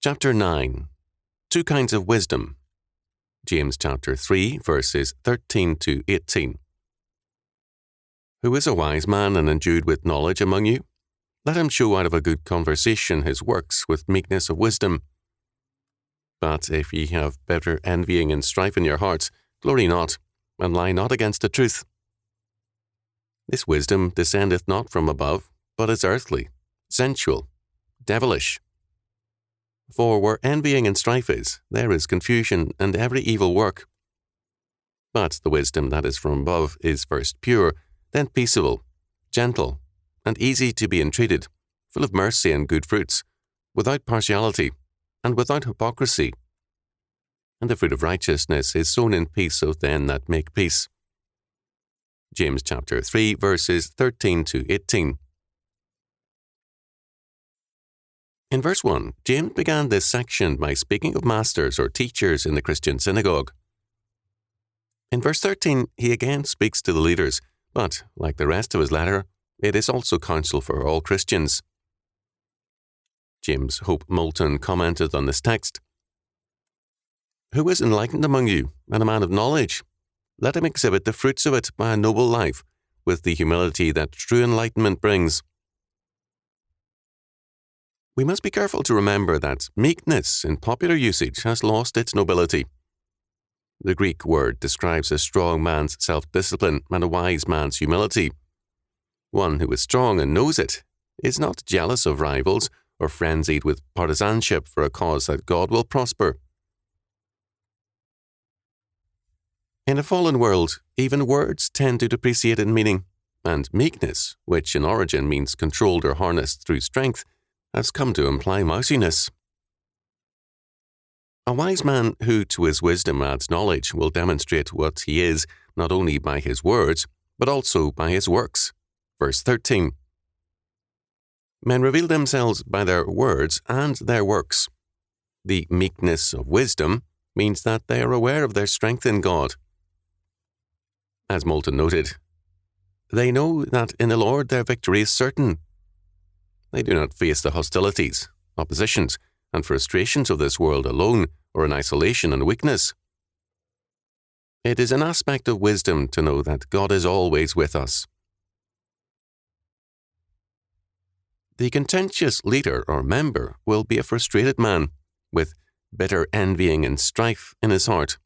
Chapter 9. Two Kinds of Wisdom. James chapter 3, verses 13 to 18. Who is a wise man and endued with knowledge among you? Let him show out of a good conversation his works with meekness of wisdom. But if ye have bitter envying and strife in your hearts, glory not, and lie not against the truth. This wisdom descendeth not from above, but is earthly, sensual, devilish. For where envying and strife is, there is confusion and every evil work. But the wisdom that is from above is first pure, then peaceable, gentle, and easy to be entreated, full of mercy and good fruits, without partiality, and without hypocrisy. And the fruit of righteousness is sown in peace of them that make peace. James chapter 3, verses 13 to 18. In verse 1, James began this section by speaking of masters or teachers in the Christian synagogue. In verse 13, he again speaks to the leaders, but, like the rest of his letter, it is also counsel for all Christians. James Hope Moulton commented on this text. Who is enlightened among you, and a man of knowledge? Let him exhibit the fruits of it by a noble life, with the humility that true enlightenment brings. We must be careful to remember that meekness in popular usage has lost its nobility. The Greek word describes a strong man's self-discipline and a wise man's humility. One who is strong and knows it is not jealous of rivals or frenzied with partisanship for a cause that God will prosper. In a fallen world, even words tend to depreciate in meaning, and meekness, which in origin means controlled or harnessed through strength, has come to imply mousiness. A wise man who to his wisdom adds knowledge will demonstrate what he is not only by his words, but also by his works. Verse 13. Men reveal themselves by their words and their works. The meekness of wisdom means that they are aware of their strength in God. As Moulton noted, they know that in the Lord their victory is certain. They do not face the hostilities, oppositions, and frustrations of this world alone or in isolation and weakness. It is an aspect of wisdom to know that God is always with us. The contentious leader or member will be a frustrated man with bitter envying and strife in his heart.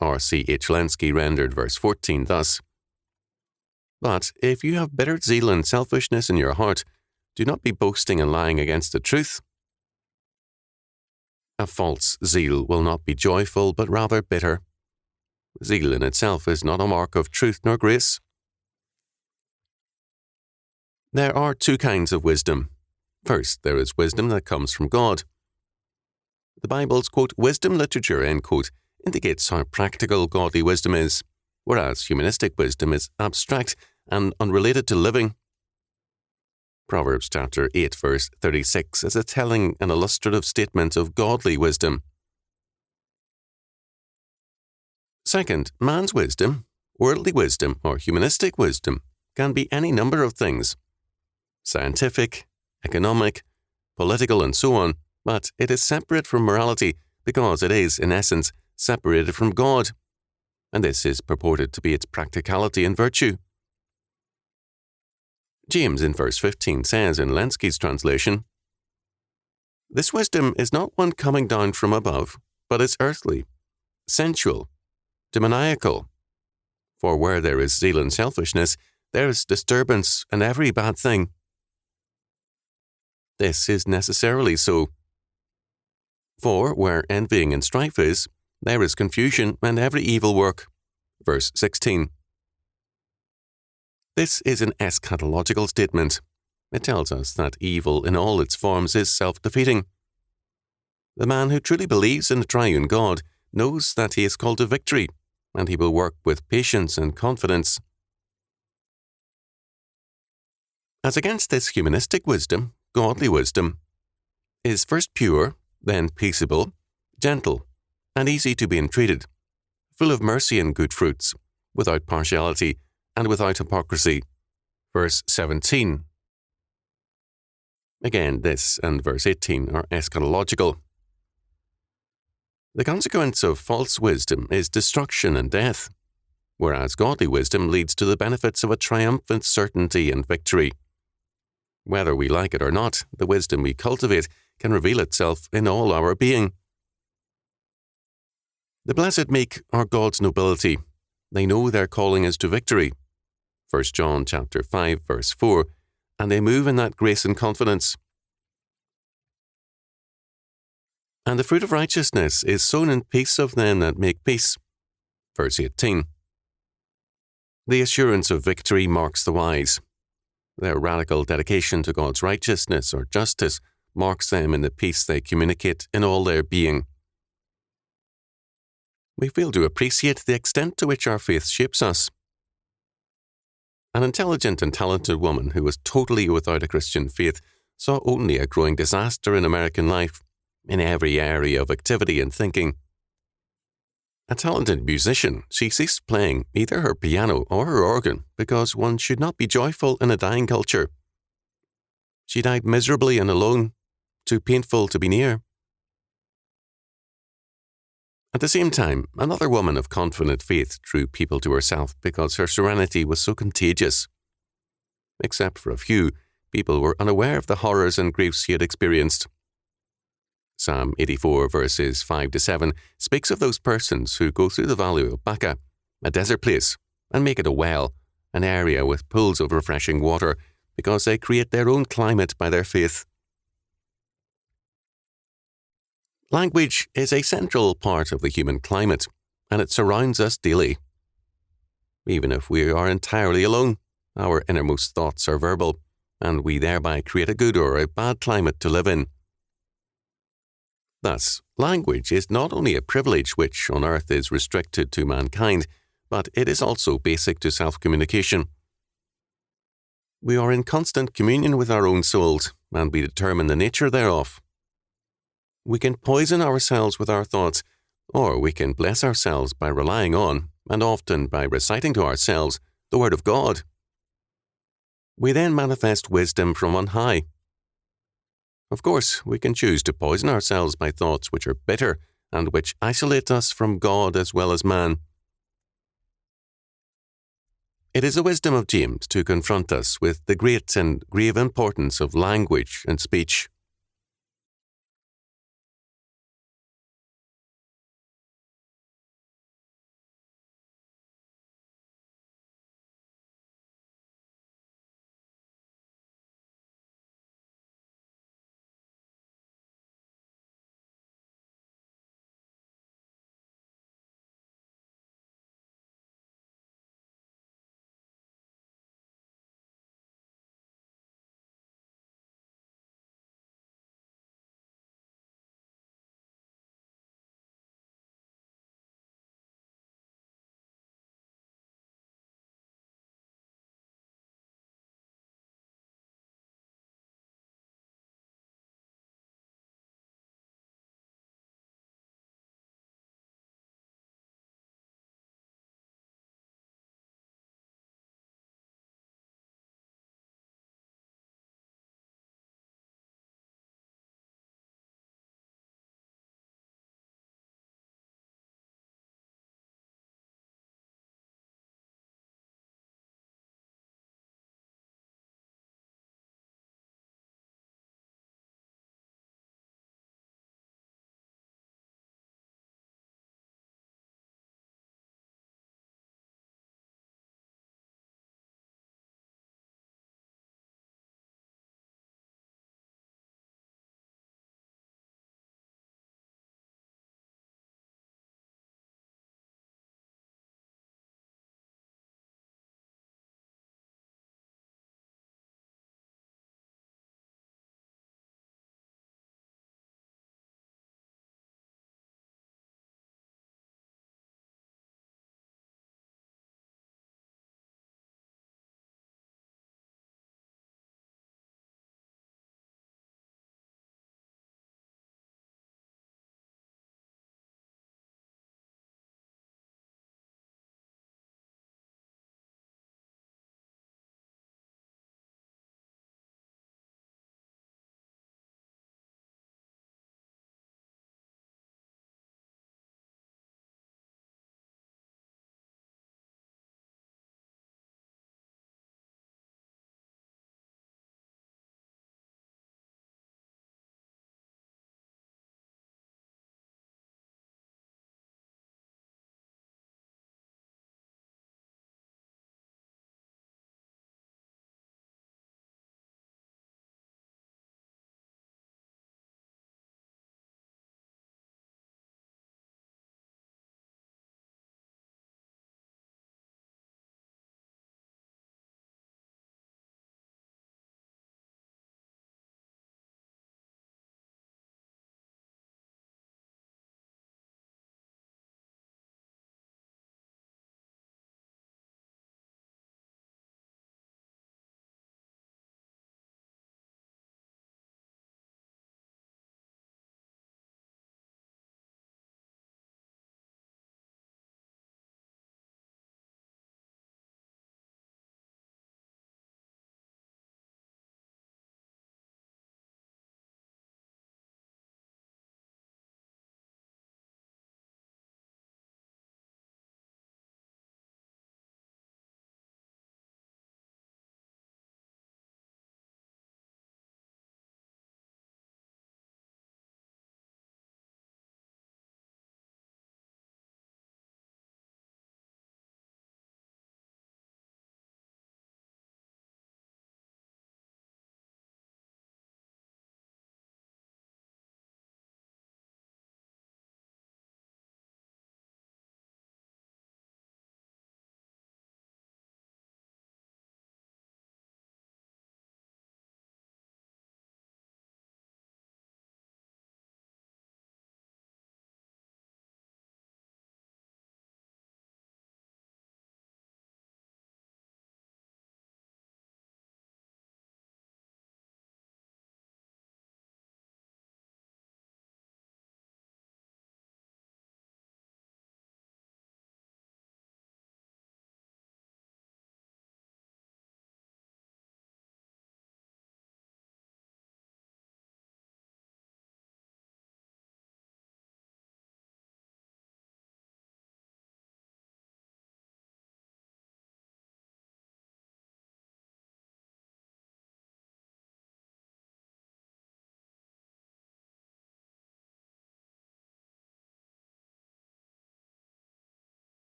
R.C.H. Lenski rendered verse 14 thus, But if you have bitter zeal and selfishness in your heart, do not be boasting and lying against the truth. A false zeal will not be joyful, but rather bitter. Zeal in itself is not a mark of truth nor grace. There are two kinds of wisdom. First, there is wisdom that comes from God. The Bible's, quote, wisdom literature, end quote, indicates how practical godly wisdom is, whereas humanistic wisdom is abstract and unrelated to living. Proverbs chapter 8, verse 36 is a telling and illustrative statement of godly wisdom. Second, man's wisdom, worldly wisdom, or humanistic wisdom can be any number of things. Scientific, economic, political, and so on, but it is separate from morality because it is, in essence, separated from God, and this is purported to be its practicality and virtue. James in verse 15 says in Lenski's translation, This wisdom is not one coming down from above, but is earthly, sensual, demoniacal. For where there is zeal and selfishness, there is disturbance and every bad thing. This is necessarily so. For where envying and strife is, there is confusion and every evil work. Verse 16. This is an eschatological statement. It tells us that evil in all its forms is self-defeating. The man who truly believes in the triune God knows that he is called to victory, and he will work with patience and confidence. As against this humanistic wisdom, godly wisdom is first pure, then peaceable, gentle, and easy to be entreated, full of mercy and good fruits, without partiality, and without hypocrisy. Verse 17. Again, this and verse 18 are eschatological. The consequence of false wisdom is destruction and death, whereas godly wisdom leads to the benefits of a triumphant certainty and victory. Whether we like it or not, the wisdom we cultivate can reveal itself in all our being. The blessed meek are God's nobility. They know their calling is to victory. 1 John chapter 5, verse 4, and they move in that grace and confidence. And the fruit of righteousness is sown in peace of them that make peace. Verse 18. The assurance of victory marks the wise. Their radical dedication to God's righteousness or justice marks them in the peace they communicate in all their being. We fail to appreciate the extent to which our faith shapes us. An intelligent and talented woman who was totally without a Christian faith saw only a growing disaster in American life, in every area of activity and thinking. A talented musician, she ceased playing either her piano or her organ because one should not be joyful in a dying culture. She died miserably and alone, too painful to be near. At the same time, another woman of confident faith drew people to herself because her serenity was so contagious. Except for a few, people were unaware of the horrors and griefs she had experienced. Psalm 84 verses 5 to 7 speaks of those persons who go through the valley of Baca, a desert place, and make it a well, an area with pools of refreshing water, because they create their own climate by their faith. Language is a central part of the human climate, and it surrounds us daily. Even if we are entirely alone, our innermost thoughts are verbal, and we thereby create a good or a bad climate to live in. Thus, language is not only a privilege which on earth is restricted to mankind, but it is also basic to self-communication. We are in constant communion with our own souls, and we determine the nature thereof. We can poison ourselves with our thoughts, or we can bless ourselves by relying on, and often by reciting to ourselves, the Word of God. We then manifest wisdom from on high. Of course, we can choose to poison ourselves by thoughts which are bitter and which isolate us from God as well as man. It is the wisdom of James to confront us with the great and grave importance of language and speech.